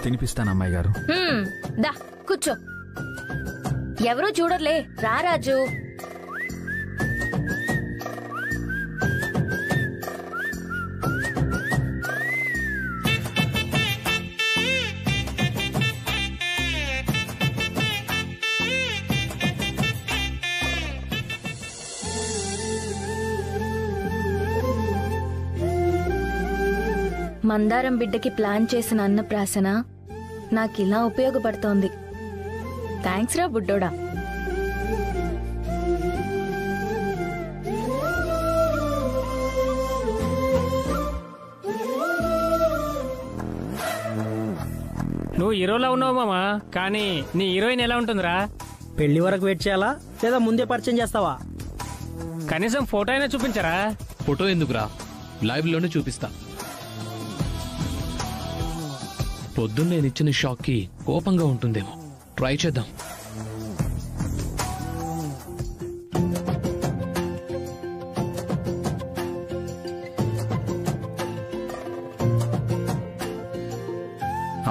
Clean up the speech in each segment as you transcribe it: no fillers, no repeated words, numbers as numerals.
తినిపిస్తాను అమ్మాయి గారు. దా కూర్చో. ఎవరూ చూడర్లే, రా రాజు. మందారం బిడ్డకి ప్లాన్ చేసిన అన్నప్రాసన నాకిలా ఉపయోగపడుతోంది. థ్యాంక్స్ రా బుడ్డోడా. నువ్వు హీరోలా ఉన్నావు మామా, కానీ నీ హీరోయిన్ ఎలా ఉంటుందిరా? పెళ్లి వరకు వెయిట్ చేయాలా లేదా ముందే పరిచయం చేస్తావా? కనీసం ఫోటో అయినా చూపించరా? ఫోటో ఎందుకురా, లైవ్ లోనే చూపిస్తా. పొద్దున్న నేను ఇచ్చిన షాక్ కి కోపంగా ఉంటుందేమో, ట్రై చేద్దాం.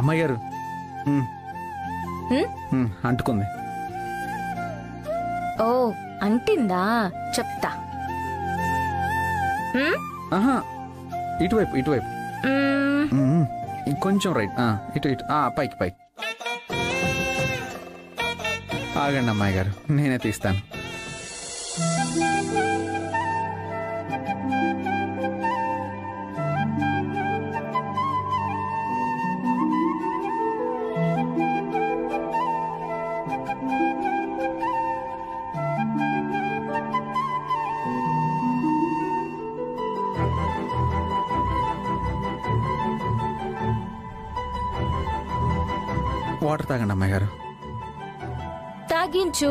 అమ్మాయి గారు అంటుకుంది. ఓ అంటిందా, చెప్తా. ఇటువైపు ఇటువైపు ఇంకొంచెం రైట్, ఇటు ఇటు పైకి పైకి. ఆగండి అమ్మాయి గారు, నేనే తీస్తాను. వాటర్ తాగండి అమ్మాయి గారు. తాగించు.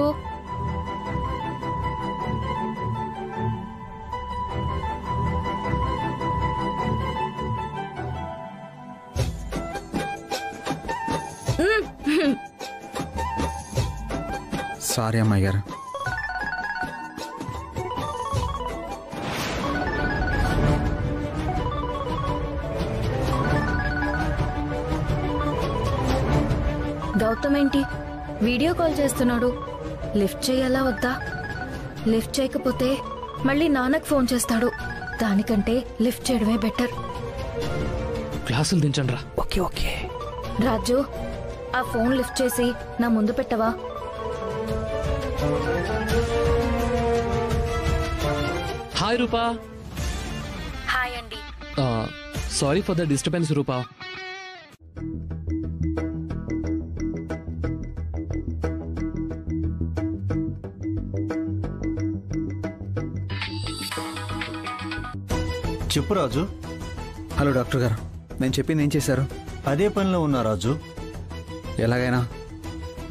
సారీ అమ్మాయి గారు. గౌతమ్ ఏంటి వీడియో కాల్ చేస్తున్నాడు? లిఫ్ట్ చేయాలా వద్దా? లిఫ్ట్ చేయకపోతే మళ్ళీ నాన్నకు ఫోన్ చేస్తాడు. దానికంటే లిఫ్ట్ చేయడమే బెటర్. క్లాసులు దించండి రా. Okay okay. రాజు, ఆ ఫోన్ లిఫ్ట్ చేసి నా ముందు పెట్టవా? హాయ్ రూపా. హాయ్ అండి. సారీ ఫర్ ద డిస్టర్బెన్స్ రూపా. చెప్పు రాజు. హలో డాక్టర్ గారు, నేను చెప్పింది ఏం చేశారు? అదే పనిలో ఉన్నా రాజు. ఎలాగైనా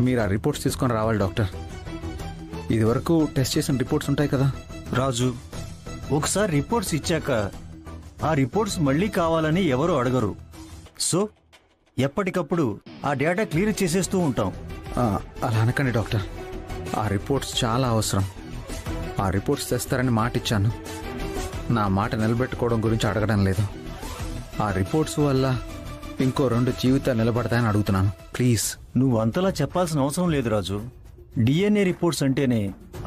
మీరు ఆ రిపోర్ట్స్ తీసుకొని రావాలి డాక్టర్. ఇది వరకు టెస్ట్ చేసిన రిపోర్ట్స్ ఉంటాయి కదా రాజు. ఒకసారి రిపోర్ట్స్ ఇచ్చాక ఆ రిపోర్ట్స్ మళ్ళీ కావాలని ఎవరు అడగరు. సో ఎప్పటికప్పుడు ఆ డేటా క్లియర్ చేసేస్తూ ఉంటాం. అలా అనకండి డాక్టర్, ఆ రిపోర్ట్స్ చాలా అవసరం. ఆ రిపోర్ట్స్ తెస్తారని మాట ఇచ్చాను. నా మాట నిలబెట్టుకోవడం గురించి అడగడం లేదు. ఆ రిపోర్ట్స్ వల్ల ఇంకో 2 జీవితాలు నిలబడతాయని అడుగుతున్నాను. ప్లీజ్. నువ్వు అంతలా చెప్పాల్సిన అవసరం లేదు రాజు. డిఎన్ఏ రిపోర్ట్స్ అంటేనే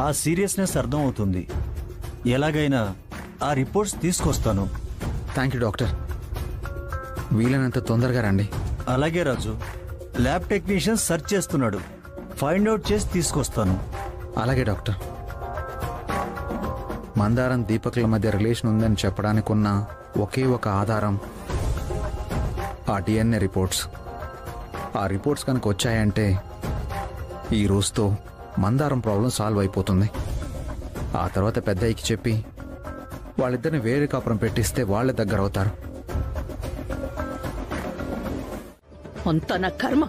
ఆ సీరియస్నెస్ అర్థం అవుతుంది. ఎలాగైనా ఆ రిపోర్ట్స్ తీసుకొస్తాను. Thank you doctor. వీలైనంత తొందరగా రండి. అలాగే రాజు. ల్యాబ్ టెక్నీషియన్ సెర్చ్ చేస్తున్నాడు, ఫైండ్ అవుట్ చేసి తీసుకొస్తాను. అలాగే డాక్టర్. మందారం దీపక్ల మధ్య రిలేషన్ ఉందని చెప్పడానికి ఉన్న ఒకే ఒక ఆధారం ఆ డిఎన్ఏ రిపోర్ట్స్. ఆ రిపోర్ట్స్ కనుక వచ్చాయంటే ఈ రోజుతో మందారం ప్రాబ్లం సాల్వ్ అయిపోతుంది. ఆ తర్వాత పెద్దయ్యకి చెప్పి వాళ్ళిద్దరిని వేరే కాపురం పెట్టిస్తే వాళ్ళే దగ్గర అవుతారు. అంత నా కర్మ.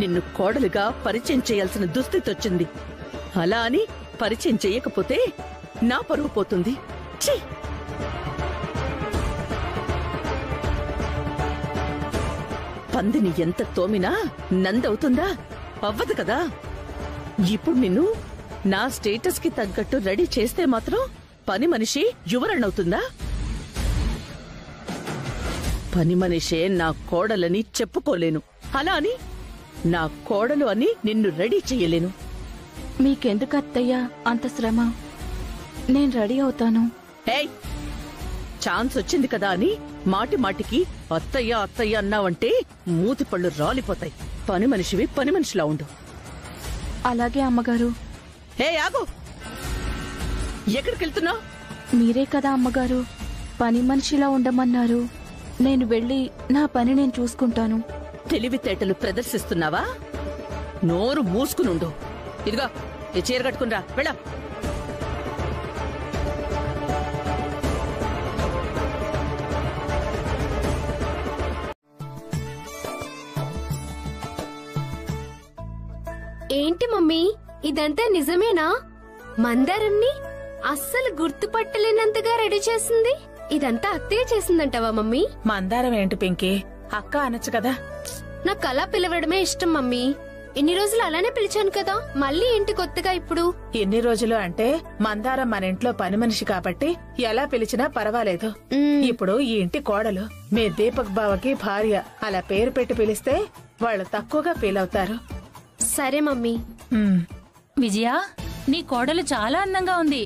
నిన్ను కోడలుగా పరిచయం చేయాల్సిన దుస్థితి వచ్చింది. అలా అని పరిచయం చెయ్యకపోతే నా పరువు పోతుంది. ఛీ! పందిని ఎంత తోమినా నందవుతుందా? అవ్వదు కదా. ఇప్పుడు నిన్ను నా స్టేటస్ కి తగ్గట్టు రెడీ చేస్తే మాత్రం పని మనిషి యువరణవుతుందా? పని మనిషే నా కోడలని చెప్పుకోలేను. అలా అని నా కోడలు అని నిన్ను రెడీ చెయ్యలేను. మీకెందుకు అత్తయ్యా అంత శ్రమ? నేను రెడీ అవుతాను. ఏయ్, ఛాన్స్ వచ్చింది కదా అని మాటి మాటికి అత్తయ్య అత్తయ్య అన్నావంటే మూతి పళ్ళు రాలిపోతాయి. పని మనిషివి పని మనిషిలా ఉండు. అలాగే అమ్మగారు. హే ఆగు, ఎక్కడికెళ్తున్నావు? మీరే కదా అమ్మగారు పని మనిషిలా ఉండమన్నారు. నేను వెళ్ళి నా పని నేను చూసుకుంటాను. తెలివితేటలు ప్రదర్శిస్తున్నావా? నోరు మూసుకునుండు. ఇదిగో ఈ చీర కట్టుకునిరా, వెళ్ళా. ఏంటి మమ్మీ, ఇదంతా నిజమేనా? మందారంని అస్సలు గుర్తుపట్టలేనంతగా రెడీ చేసింది. ఇదంతా అత్తయ్య చేసిందంటావా మమ్మీ? మందారం ఏంటి పింకీ, అక్క అనొచ్చు కదా. నాకు అలా పిలవడమే ఇష్టం మమ్మీ. ఇన్ని రోజులు అలానే పిలిచాను కదా, మళ్ళీ ఏంటి కొత్తగా ఇప్పుడు? ఎన్ని రోజులు అంటే మందారం మన ఇంట్లో పని మనిషి కాబట్టి ఎలా పిలిచినా పర్వాలేదు. ఇప్పుడు ఈ ఇంటి కోడలు, మీ దీపక్ బావకి భార్య. అలా పేరు పెట్టి పిలిస్తే వాళ్ళు తక్కువగా ఫీల్ అవుతారు. సరే మమ్మీ. విజయ, నీ కోడలు చాలా అందంగా ఉంది.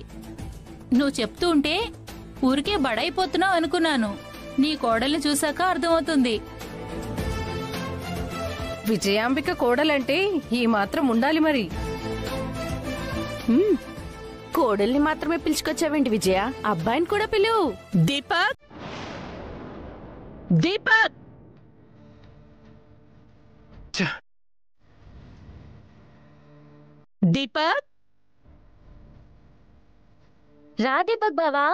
నువ్వు చెప్తూ ఉంటే ఊరికే బడైపోతున్నావు అనుకున్నాను. నీ కోడల్ని చూశాక అర్థమవుతుంది. విజయాంబిక కోడలంటే ఈ మాత్రం ఉండాలి మరి. కోడల్ని మాత్రమే పిలుచుకొచ్చావేంటి విజయ? అబ్బాయిని కూడా పిలువు. దీపక్, దీపక్, దీపక్. రా దీపక్ బావా,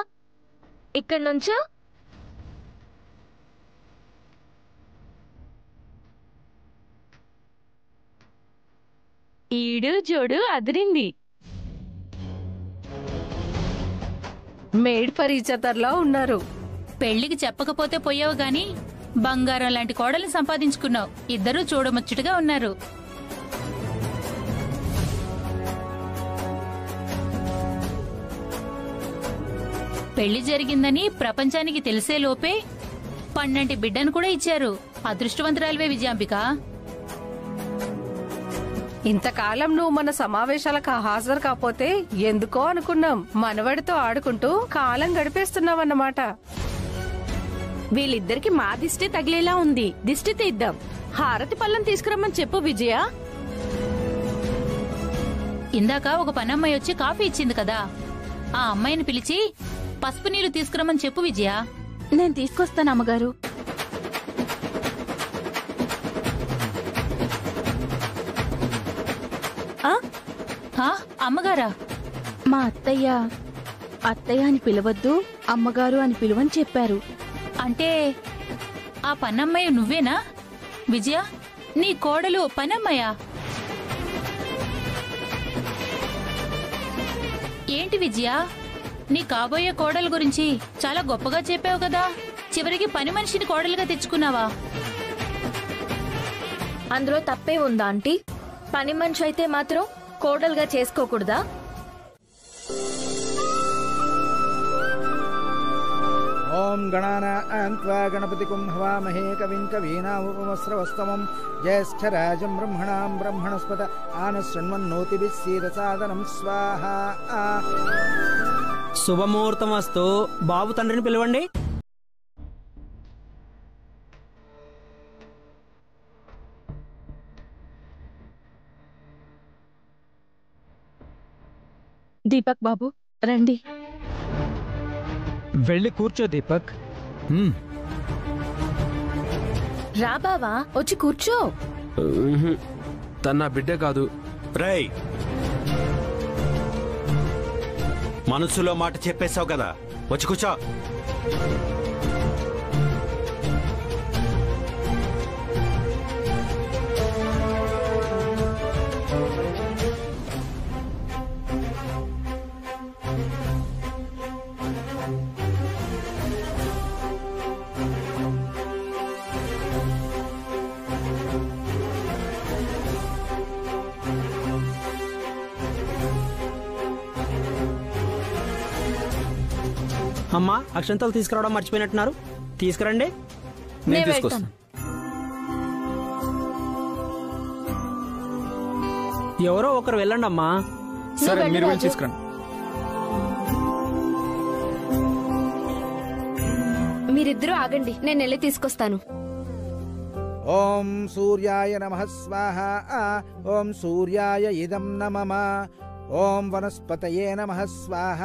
ఇక్కడ నుంచో. ఈడు జోడు అదిరింది. మేడ్ ఫర్ ఈచ్ అదర్లా ఉన్నారు. పెళ్లికి చెప్పకపోతే పోయావు గాని బంగారం లాంటి కోడల్ని సంపాదించుకున్నావు. ఇద్దరూ చూడముచ్చటగా ఉన్నారు. పెళ్లి జరిగిందని ప్రపంచానికి తెలిసే లోపే పన్నంటి బిడ్డను కూడా ఇచ్చారు. అదృష్టవంతురాలివే విజయాంబిక. ఇంతకాలం నువ్వు మన సమావేశాలకు హాజరు కాకపోతే ఎందుకో అనుకున్నాం. మనవడితో ఆడుకుంటూ కాలం గడిపేస్తున్నావన్నమాట. వీళ్ళిద్దరికి మా దిష్టి తగిలేలా ఉంది. దిష్టి తీద్దాం. హారతి పళ్ళం తీసుకురమ్మని చెప్పు విజయ. ఇందాక ఒక పనమ్మాయి వచ్చి కాఫీ ఇచ్చింది కదా, ఆ అమ్మాయిని పిలిచి పసుపు నీళ్లు తీసుకురమ్మని చెప్పు విజయ. నేను తీసుకొస్తాను అమ్మగారు. అమ్మగారా? మా అత్తయ్య అని పిలవద్దు, అమ్మగారు అని పిలువని చెప్పారు. అంటే ఆ పనమ్మాయి నువ్వేనా విజయ? నీ కోడలు పనమ్మాయా? ఏంటి విజయ, నీ కాబోయే కోడలు గురించి చాలా గొప్పగా చెప్పావు కదా, చివరికి పని మనిషిని కోడలుగా తెచ్చుకున్నావా? అందులో తప్పే ఉందా ఆంటీ? పని మనిషి అయితే మాత్రం కోడలుగా చేసుకోకూడదా? ఓం గణానాన్త్వా గణపతికుం హవామహే కవిం కవీనాముపమస్రవస్తమం జ్యేష్ఠరాజం బ్రహ్మణాం బ్రహ్మణస్పత ఆనశృణ్వన్నోతిభిः సీదసాదనం స్వాహా. శుభముహూర్తం వస్తూ బాబు తండ్రిని పిలవండి. దీపక్ బాబు రండి. వెళ్ళి కూర్చో దీపక్. రా బావా, వచ్చి కూర్చో. తన నా బిడ్డే కాదు. రేయ్, మనసులో మాట చెప్పేశావు కదా, వచ్చి కూర్చో. అమ్మా, అక్షంతలు తీసుకురావడం మర్చిపోయినట్టున్నారు, తీసుకురండి. నేను తీసుకొస్తాను. ఎవరో ఒకరు వెళ్ళండి అమ్మా. సరే మీరు వెళ్ళి తీసుకురండి. మీరిద్దరూ ఆగండి, నేను వెళ్ళి తీసుకొస్తాను. ఓం సూర్యాయ నమః స్వాహ. ఓం సూర్యాయ ఇదం నమః. ఓం వనస్పతయే నమః స్వాహ.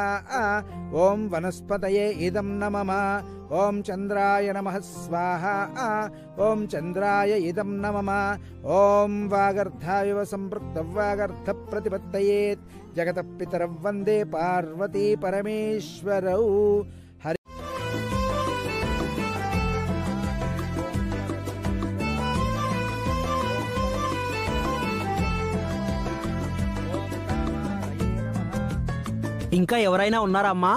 ఓం వనస్పతయే ఇదం నమః. ఓం చంద్రాయ నమః స్వాహ. ఓం చంద్రాయ ఇదం నమః. ఓం వాగర్ధావివ సంపృక్త వాగర్ధ ప్రతిపత్తయేత్ జగతః పితరౌ వందే పార్వతీ పరమేశ్వరౌ. ఇంకా ఎవరైనా ఉన్నారా అమ్మా?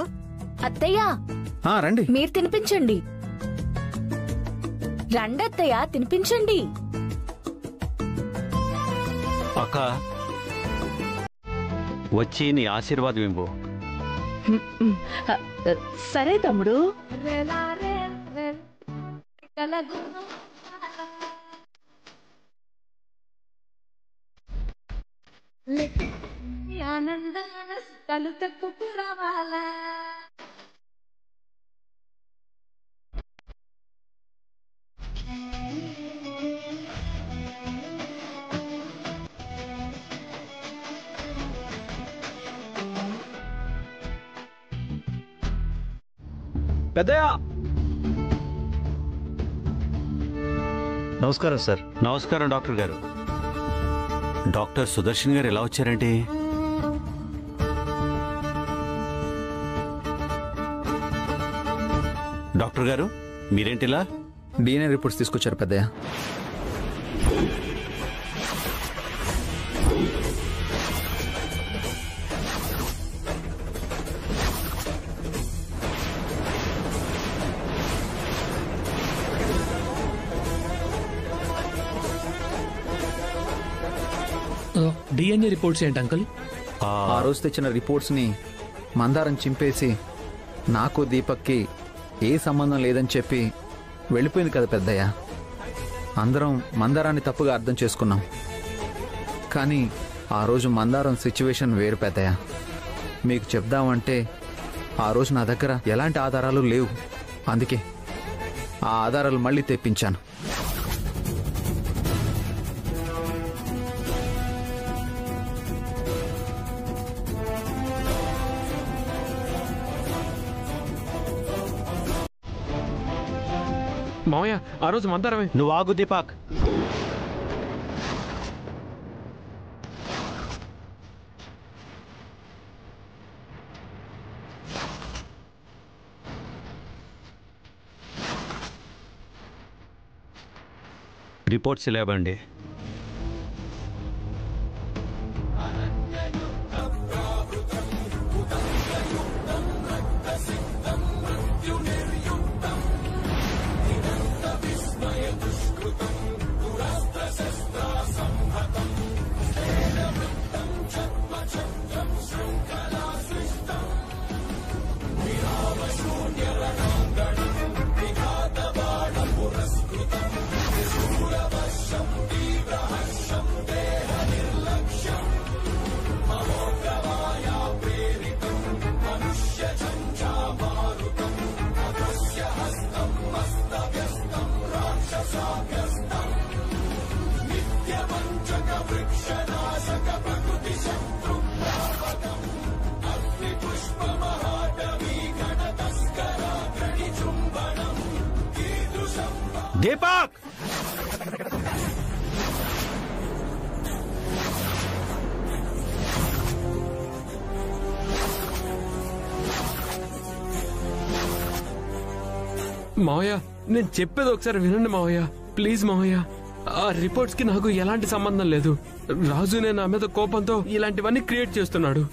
అత్తయ్య రండి. మీరు తినిపించండి. రండి అత్తయ్య, తినిపించండి. అక్క వచ్చి నీ ఆశీర్వాదం ఇవ్వు. సరే తమ్ముడు. పెద్దయ్య, నమస్కారం సార్. నమస్కారం డాక్టర్ గారు. డాక్టర్ సుదర్శన్ గారు ఎలా వచ్చారండి? డాక్టర్ గారు మీరేంటిలా? DNA రిపోర్ట్స్ తీసుకొచ్చారు పెద్దయ్య. DNA రిపోర్ట్స్ ఏంటి అంకుల్? ఆ రోజు తెచ్చిన రిపోర్ట్స్ ని మందారం చింపేసి నాకు దీపక్కి ఏ సంబంధం లేదని చెప్పి వెళ్ళిపోయింది కదా పెద్దయ్య. అందరం మందారాన్ని తప్పుగా అర్థం చేసుకున్నాం. కానీ ఆ రోజు మందారం సిచ్యువేషన్ వేరు పెద్దయ్య. మీకు చెప్దామంటే ఆ రోజు నా దగ్గర ఎలాంటి ఆధారాలు లేవు. అందుకే ఆ ఆధారాలు మళ్ళీ తెప్పించాను. మావయ్య ఆ రోజు మందారమే. నువ్వు ఆగు దీపక్. రిపోర్ట్స్ లేవండి. దీపక్ మావయ్య నేను చెప్పేది ఒకసారి వినండి మావయ్య, ప్లీజ్ మావయ్య. ఆ రిపోర్ట్స్ కి నాకు ఎలాంటి సంబంధం లేదు. రాజునే నా మీద కోపంతో ఇలాంటివన్నీ క్రియేట్ చేస్తున్నాడు.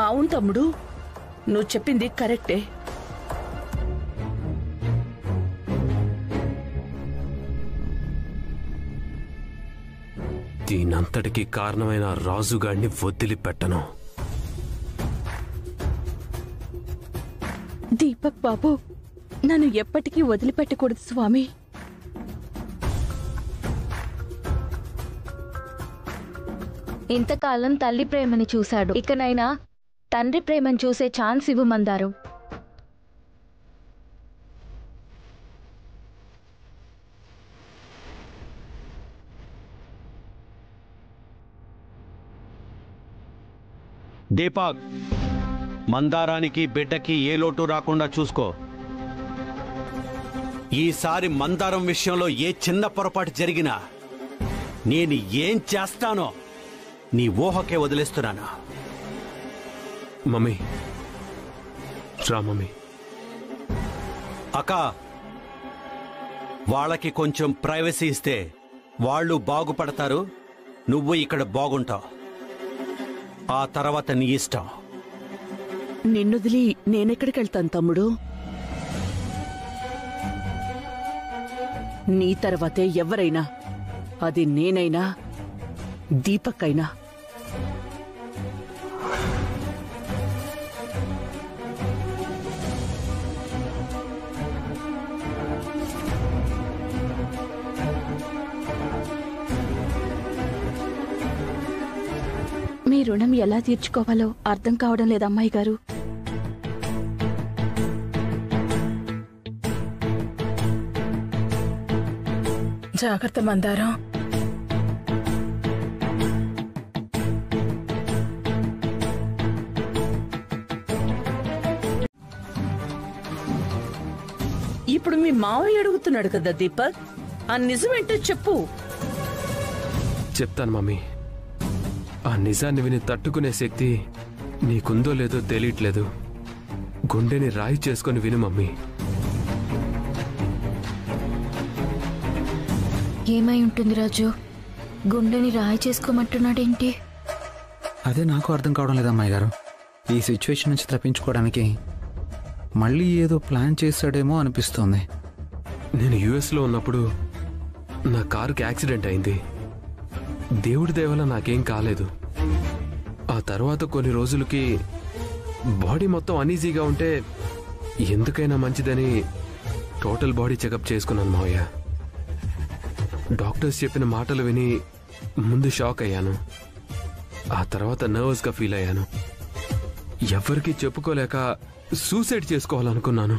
అవును తమ్ముడు, నువ్వు చెప్పింది కరెక్టే. దీనంతటికి కారణమైన రాజుగాడిని వదిలిపెట్టను. దీపక్ బాబు, నన్ను ఎప్పటికీ వదిలిపెట్టకూడదు స్వామి. ఇంతకాలం తల్లి ప్రేమని చూశాడు, ఇకనైనా తండ్రి ప్రేమని చూసే ఛాన్స్ ఇవ్వు మందారం. దీపక్, మందారానికి బిడ్డకి ఏ లోటు రాకుండా చూసుకో. ఈసారి మందారం విషయంలో ఏ చిన్న పొరపాటు జరిగినా నేను ఏం చేస్తానో నీ ఊహకే వదిలేస్తున్నాను. మమ్మీ రా మమ్మీ. అక్క, వాళ్ళకి కొంచెం ప్రైవసీ ఇస్తే వాళ్ళు బాగుపడతారు, నువ్వు ఇక్కడ బాగుంటావు. ఆ తర్వాత నీ ఇష్టం. నిన్నుదిలి నేనెక్కడికి వెళ్తాను తమ్ముడు? నీ తర్వాతే ఎవరైనా, అది నేనైనా దీపక్ అయినా. మీ రుణం ఎలా తీర్చుకోవాలో అర్థం కావడం లేదు అమ్మాయి గారు. జాగ్రత్త మందారం. ఇప్పుడు మీ మావయ్య అడుగుతున్నాడు కదా దీపక్, ఆ నిజమేంటో చెప్పు. చెప్తాను మమ్మీ. ఆ నిజాన్ని విని తట్టుకునే శక్తి నీకుందో లేదో తెలియట్లేదు. గుండెని రాయి చేసుకొని విను మమ్మీ. ఏమై ఉంటుంది రాజు? గుండెని రాయి చేసుకోమంటున్నాడేంటి? అదే నాకు అర్థం కావడం లేదు అమ్మాయి గారు. ఈ సిచ్యువేషన్ నుంచి తప్పించుకోవడానికి మళ్ళీ ఏదో ప్లాన్ చేశాడేమో అనిపిస్తోంది. నేను యుఎస్లో ఉన్నప్పుడు నా కారుకి యాక్సిడెంట్ అయింది. దేవుడి దయ వల్ల నాకేం కాలేదు. ఆ తర్వాత కొన్ని రోజులకి బాడీ మొత్తం అనీజీగా ఉంటే ఎందుకైనా మంచిదని టోటల్ బాడీ చెకప్ చేసుకున్నాను మావయ్య. డాక్టర్స్ చెప్పిన మాటలు విని ముందు షాక్ అయ్యాను. ఆ తర్వాత నర్వస్గా ఫీల్ అయ్యాను. ఎవరికీ చెప్పుకోలేక సూసైడ్ చేసుకోవాలనుకున్నాను.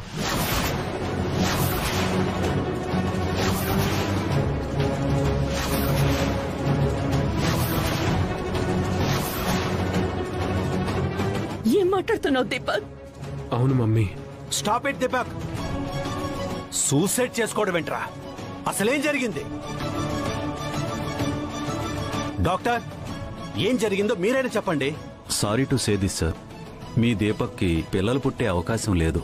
ఏం మాట్లాడుతున్నావు దీపక్? అవును mummy. Stop it Deepak. Suicide చేసుకోవడం ఏంట్రా? అసలేం జరిగింది? డాక్టర్, ఏం జరిగిందో మీరైనా చెప్పండి. Sorry to say this sir, మీ దీపక్కి పిల్లలు పుట్టే అవకాశం లేదు.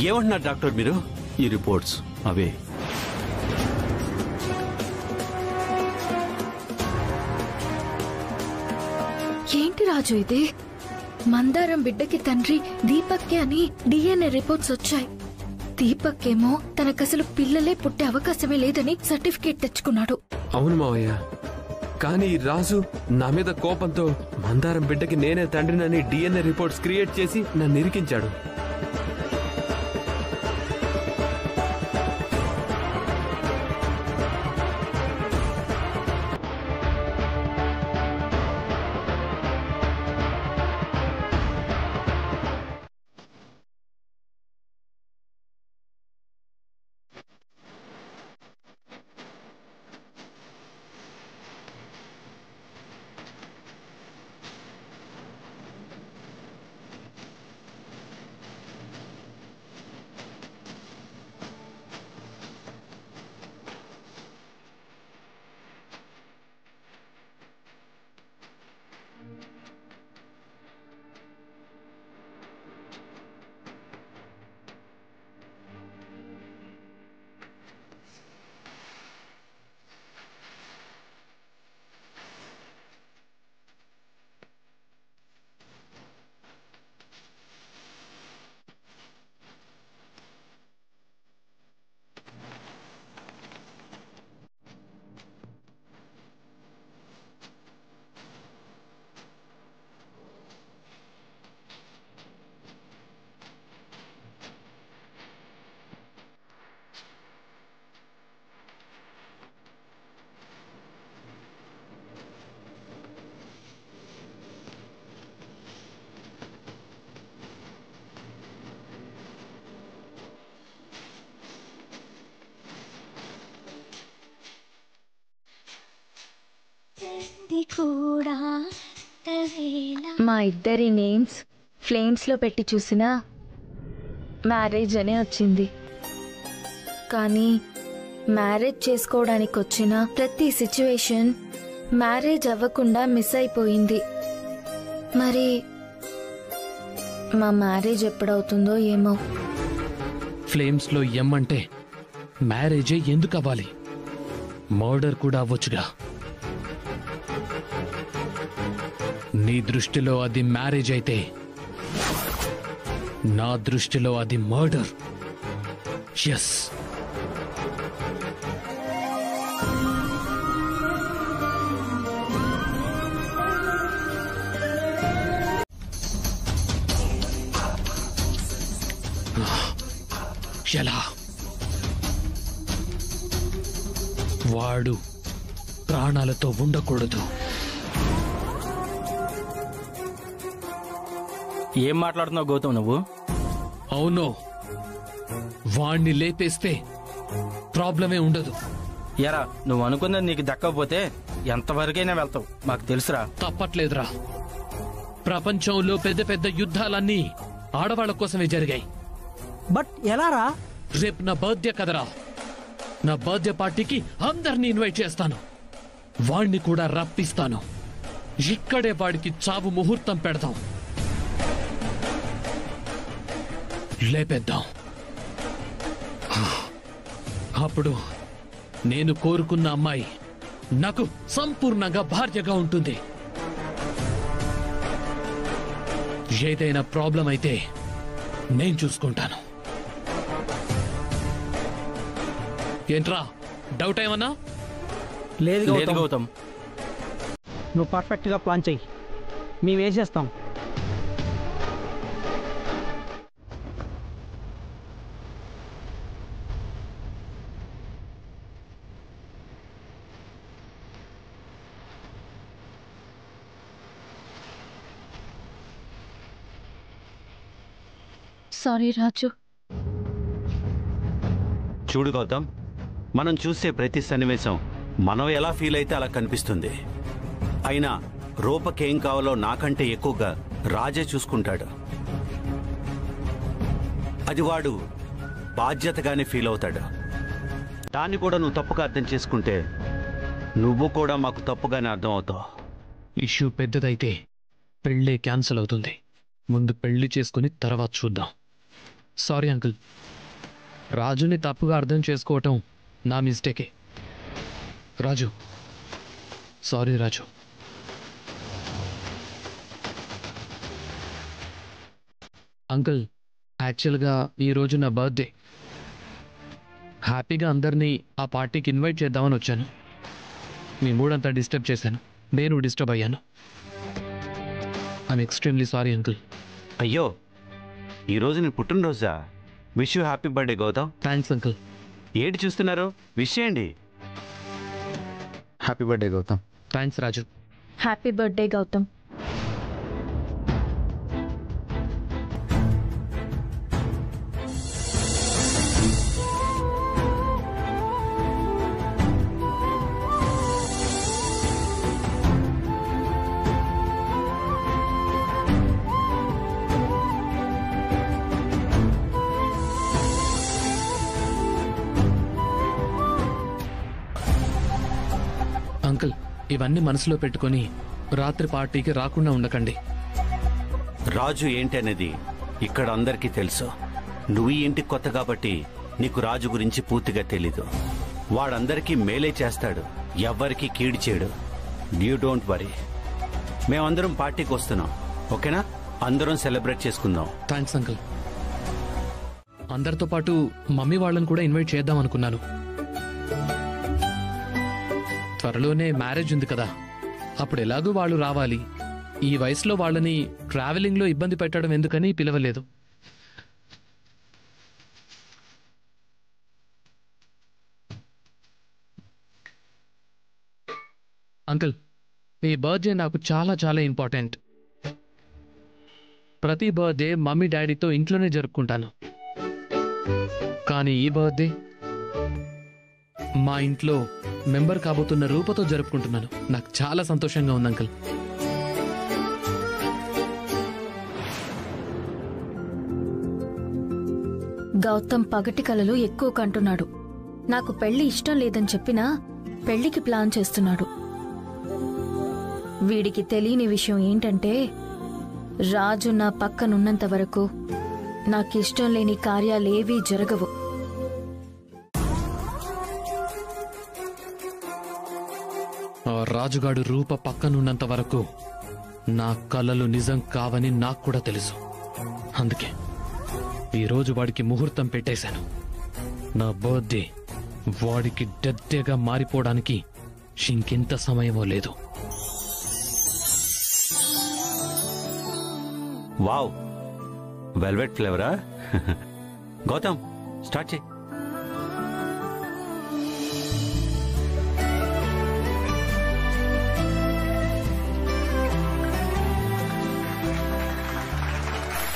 ఏమంటున్నారు డాక్టర్ మీరు? ఈ రిపోర్ట్స్ అవే. ఏంటి రాజు ఇది? మందారం బిడ్డకి తండ్రి దీపక్కే అని డిఎన్ఏ రిపోర్ట్స్ వచ్చాయి. దీపక్ ఏమో తనకసలు పిల్లలే పుట్టే అవకాశమే లేదని సర్టిఫికేట్ తెచ్చుకున్నాడు. అవును మావయ్య, కానీ రాజు నా మీద కోపంతో మందారం బిడ్డకి నేనే తండ్రినని డిఎన్ఏ రిపోర్ట్స్ క్రియేట్ చేసి నన్ను ఇరికించాడు. మా ఇద్దరి నేమ్స్ ఫ్లేమ్స్లో పెట్టి చూసినా మ్యారేజ్ అనే వచ్చింది. కానీ మ్యారేజ్ చేసుకోవడానికి వచ్చిన ప్రతి సిచ్యువేషన్ మ్యారేజ్ అవ్వకుండా మిస్ అయిపోయింది. మరి మా మ్యారేజ్ ఎప్పుడవుతుందో ఏమో. ఫ్లేమ్స్ లో ఎం అంటే మ్యారేజే ఎందుకు అవ్వాలి? మర్డర్ కూడా అవ్వచ్చుగా. నీ దృష్టిలో అది మ్యారేజ్ అయితే నా దృష్టిలో అది మర్డర్. ఎస్. ఎలా? వాడు ప్రాణాలతో ఉండకూడదు. ఏం మాట్లాడుతున్నావు గౌతమ్ నువ్వు? అవును, వాణ్ణి లేపేస్తే ప్రాబ్లమే ఉండదు. ఎరా, నువ్వు అనుకున్నది నీకు దక్కకపోతే ఎంతవరకైనా వెళ్తావు, మాకు తెలుసురా. తప్పట్లేదురా. ప్రపంచంలో పెద్ద పెద్ద యుద్ధాలన్నీ ఆడవాళ్ల కోసమే జరిగాయి. బట్ ఎలారా? రేపు నా బర్త్డే కదరా. నా బర్త్డే పార్టీకి అందరినీ ఇన్వైట్ చేస్తాను. వాణ్ణి కూడా రప్పిస్తాను. ఇక్కడే వాడికి చావు ముహూర్తం పెడదాం. లేపేద్దాం. అప్పుడు నేను కోరుకున్న అమ్మాయి నాకు సంపూర్ణంగా భార్యగా ఉంటుంది. ఏదైనా ప్రాబ్లం అయితే నేను చూసుకుంటాను. ఏంట్రా, డౌట్ ఏమన్నా? లేదు గౌతమ్, నువ్వు పర్ఫెక్ట్ గా ప్లాన్ చెయ్యి, మేము వేసేస్తాం. సారీ రాజు. చూడు గౌతమ్, మనం చూసే ప్రతి సన్నివేశం మనం ఎలా ఫీల్ అయితే అలా కనిపిస్తుంది. అయినా రూపకేం కావాలో నాకంటే ఎక్కువగా రాజే చూసుకుంటాడు. అది వాడు బాధ్యతగానే ఫీల్ అవుతాడు. దాన్ని కూడా నువ్వు తప్పుగా అర్థం చేసుకుంటే నువ్వు కూడా మాకు తప్పుగానే అర్థం అవుతావు. ఇష్యూ పెద్దదైతే పెళ్ళే క్యాన్సిల్ అవుతుంది. ముందు పెళ్లి చేసుకుని తర్వాత చూద్దాం. సారీ అంకుల్, రాజుని తప్పుగా అర్థం చేసుకోవటం నా మిస్టేకే. రాజు, సారీ రాజు. అంకుల్, యాక్చువల్గా ఈరోజు నా బర్త్డే. హ్యాపీగా అందరినీ ఆ పార్టీకి ఇన్వైట్ చేద్దామని వచ్చాను. మీ మూడంతా డిస్టర్బ్ చేశాను. నేను డిస్టర్బ్ అయ్యాను. I'm extremely sorry uncle. అయ్యో, ఈరోజు నీ పుట్టినరోజా? Wish you happy birthday Gautam. Thanks uncle. ఏంటి చూస్తున్నారు, విష్ చేయండి. Happy birthday Gautam. Thanks Raju. Happy birthday Gautam. Uncle, ఇవన్నీ మనసులో పెట్టుకొని రాత్రి పార్టీకి రాకుండా ఉండకండి. రాజు ఏంటి అనేది ఇక్కడ అందరికీ తెలుసు. నువ్వు ఈ ఇంటికి కొత్త కాబట్టి నీకు రాజు గురించి పూర్తిగా తెలీదు. వాడందరికీ మేలే చేస్తాడు, ఎవ్వరికీ కీడు చేయడు. You don't worry. మేమందరం పార్టీకి వస్తున్నాం, ఓకేనా? అందరం సెలబ్రేట్ చేసుకుందాం. Thanks uncle. అందరితో పాటు మమ్మీ వాళ్ళని కూడా ఇన్వైట్ చేద్దాం అనుకున్నాను. త్వరలోనే మ్యారేజ్ ఉంది కదా, అప్పుడు ఎలాగూ వాళ్ళు రావాలి. ఈ వయసులో వాళ్ళని ట్రావెలింగ్లో ఇబ్బంది పెట్టడం ఎందుకని పిలవలేదు. అంకుల్, మీ బర్త్డే నాకు చాలా చాలా ఇంపార్టెంట్. ప్రతి బర్త్డే మమ్మీ డాడీతో ఇంట్లోనే జరుపుకుంటాను. కానీ ఈ బర్త్డే మా ఇంట్లో మెంబర్ కాబోతున్న రూపతో జరుపుకుంటున్నాను. నాకు చాలా సంతోషంగా ఉంది అంకుల్. గౌతమ్ పగటి కలలు ఎక్కువ కంటున్నాడు. నాకు పెళ్లి ఇష్టం లేదని చెప్పినా పెళ్లికి ప్లాన్ చేస్తున్నాడు. వీడికి తెలియని విషయం ఏంటంటే రాజు నా పక్కనున్నంత వరకు నాకిష్టం లేని కార్యాలేవీ జరగవు. ఆ రాజుగాడు రూప పక్కనున్నంత వరకు నా కలలు నిజం కావని నాకు కూడా తెలుసు. అందుకే ఈరోజు వాడికి ముహూర్తం పెట్టేశాను. నా బర్త్డే వాడికి డెత్ డేగా మారిపోవడానికి ఇంకెంత సమయమో లేదు. వావ్, వెల్వెట్ ఫ్లేవరా? గౌతమ్, స్టార్ట్ చేయి.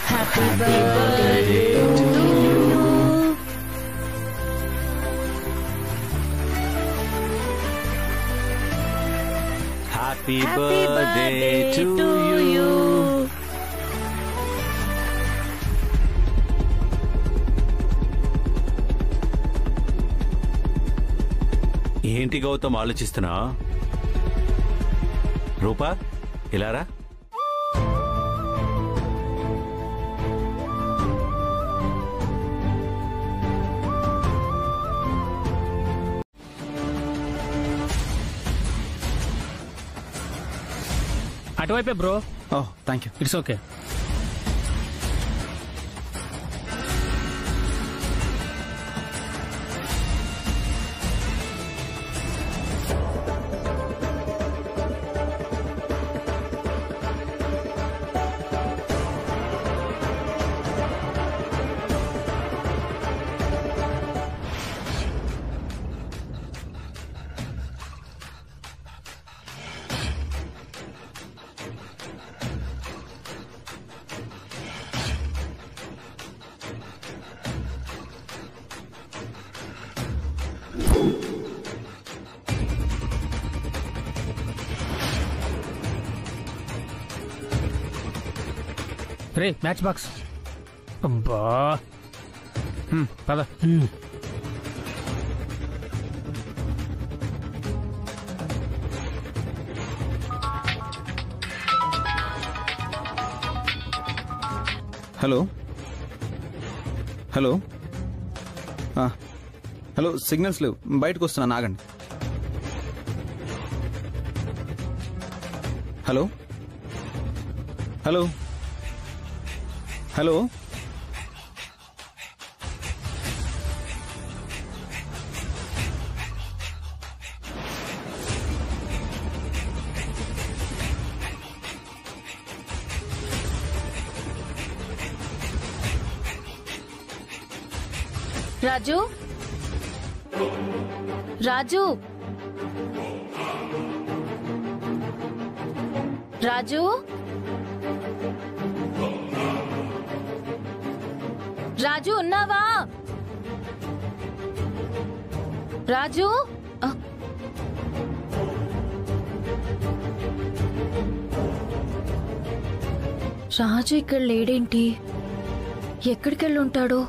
Happy birthday to you. Happy birthday to you. ఏంటి గౌతమ్ ఆలోచిస్తున్నా? రూపా, ఇలారా. అటువైపే bro. Oh, thank you. It's okay. రే మ్యాచ్ బాక్స్. అబ్బా, పద. హలో హలో హలో, సిగ్నల్స్ లేవు, బయటకు వస్తున్నాను, ఆగండి. Hello hello hello. Raju, Raju, Raju, Raju ఉన్నావా? రాజు, రాజు ఇక్కడ లేడేంటి? ఎక్కడికెళ్ళి ఉంటాడు?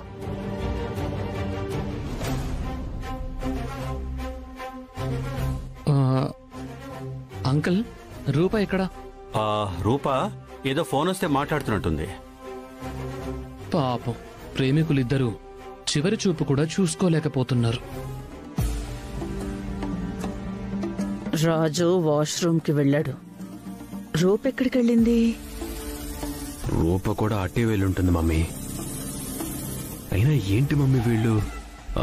అంకుల్, రూప ఎక్కడా? రూపా ఏదో ఫోన్ వస్తే మాట్లాడుతున్నట్టుంది. పాపం, ప్రేమికులిద్దరూ చివరి చూపు కూడా చూసుకోలేకపోతున్నారు. రాజు వాష్రూమ్ కి వెళ్ళాడు. రూప్ ఎక్కడికి వెళ్ళింది? రూప కూడా అట్టే వెళ్ళుంటుంది మమ్మీ. అయినా ఏంటి మమ్మీ వీళ్ళు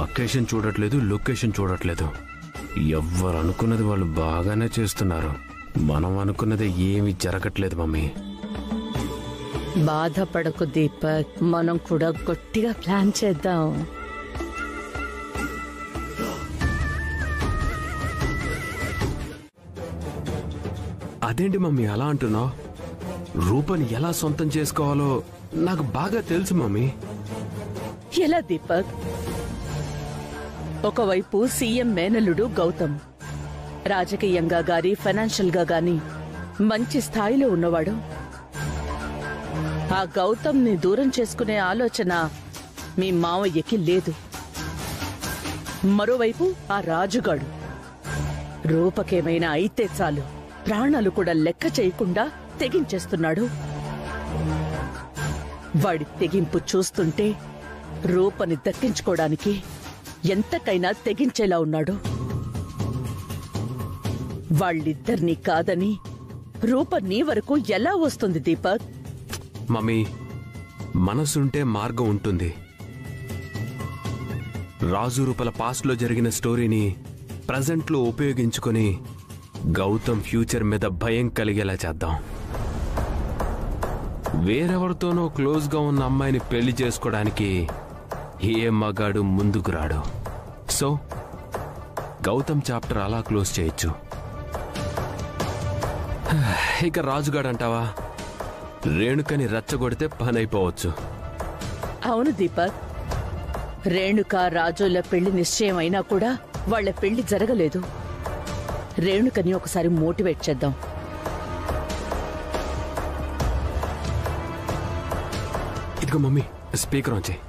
అకేషన్ చూడట్లేదు, లొకేషన్ చూడట్లేదు. ఎవ్వరు అనుకున్నది వాళ్ళు బాగానే చేస్తున్నారు. మనం అనుకున్నది ఏమీ జరగట్లేదు మమ్మీ. బాధపడకు దీపక్, మనం కూడా గట్టిగా ప్లాన్ చేద్దాం. అదేంటి మమ్మీ అలా అంటున్నావు? రూపని ఎలా సొంతం చేసుకోవాలో నాకు బాగా తెలుసు మమ్మీ. ఎలా దీపక్? ఒకవైపు సీఎం మేనల్లుడు గౌతమ్, రాజకీయంగా గాని ఫైనాన్షియల్ గా గాని మంచి స్థాయిలో ఉన్నవాడు. ఆ గౌతమ్ ని దూరం చేసుకునే ఆలోచన మీ మావయ్యకి లేదు. మరోవైపు ఆ రాజుగాడు రూపకేమైనా అయితే చాలు ప్రాణాలు కూడా లెక్క చేయకుండా తెగించేస్తున్నాడు. వాడి తెగింపు చూస్తుంటే రూపని దక్కించుకోవడానికి ఎంతకైనా తెగించేలా ఉన్నాడు. వాళ్ళిద్దరినీ కాదని రూప నీ వరకు ఎలా వస్తుంది దీపక్? మమ్మీ, మనసుంటే మార్గం ఉంటుంది. రాజు రూపల పాస్ట్లో జరిగిన స్టోరీని ప్రజెంట్లో ఉపయోగించుకొని గౌతమ్ ఫ్యూచర్ మీద భయం కలిగేలా చేద్దాం. వేరెవరితోనో క్లోజ్గా ఉన్న అమ్మాయిని పెళ్లి చేసుకోవడానికి ఏ మగాడు ముందుకు రాడు. సో గౌతమ్ చాప్టర్ అలా క్లోజ్ చేయొచ్చు. ఇక రాజుగాడు అంటావా, రేణుకని రెచ్చగొడితే పని అయిపోవచ్చు. అవును దీపక్, రేణుక రాజుల పెళ్లి నిశ్చయం అయినా కూడా వాళ్ల పెళ్లి జరగలేదు. రేణుకని ఒకసారి మోటివేట్ చేద్దాం. ఇదిగో మమ్మీ, స్పీకర్ ఆన్ చేయి.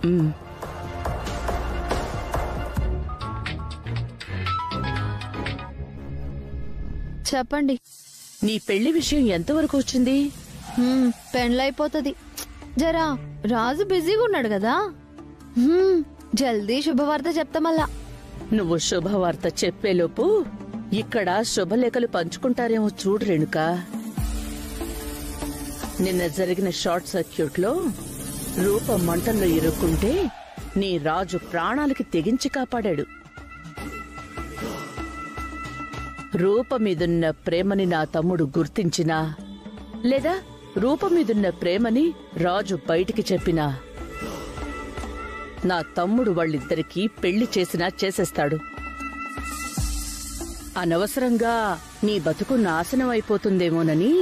చెప్పండి. నీ పెళ్లి విషయం ఎంతవరకు వచ్చింది? పెండ్లైపోతుంది. జరా రాజు బిజీగా ఉన్నాడు కదా, జల్దీ శుభవార్త చెప్తామల్లా. నువ్వు శుభవార్త చెప్పేలోపు ఇక్కడ శుభలేఖలు పంచుకుంటారేమో చూడు రేణుక. నిన్న జరిగిన షార్ట్ సర్క్యూట్ లో రూప మంటల్లో ఇరుక్కుంటే నీ రాజు ప్రాణాలకి తెగించి కాపాడాడు. రూప మీదున్న ప్రేమని నా తమ్ముడు గుర్తించినా, లేదా రూప మీదున్న ప్రేమని రాజు బయటికి చెప్పినా, నా తమ్ముడు వాళ్ళిద్దరికీ పెళ్లి చేసినా చేసేస్తాడు. అనవసరంగా నీ బతుకు నాశనం అయిపోతుందేమోనని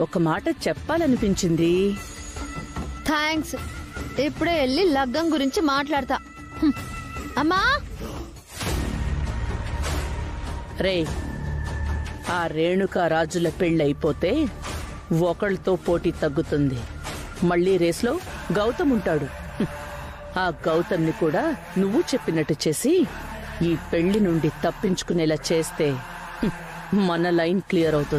ఒక మాట చెప్పాలనిపించింది. థ్యాంక్స్. ఇప్పుడే వెళ్ళి లగ్గం గురించి మాట్లాడతా. అమ్మా రే, ఆ రేణుక రాజుల పెళ్ళైపోతే ఒకళ్ళతో పోటీ తగ్గుతుంది. మళ్లీ రేస్లో గౌతమ్ ఉంటాడు. ఆ గౌతమ్ని కూడా నువ్వు చెప్పినట్టు చేసి ఈ పెళ్లి నుండి తప్పించుకునేలా చేస్తే మన లైన్ క్లియర్ అవుతుంది.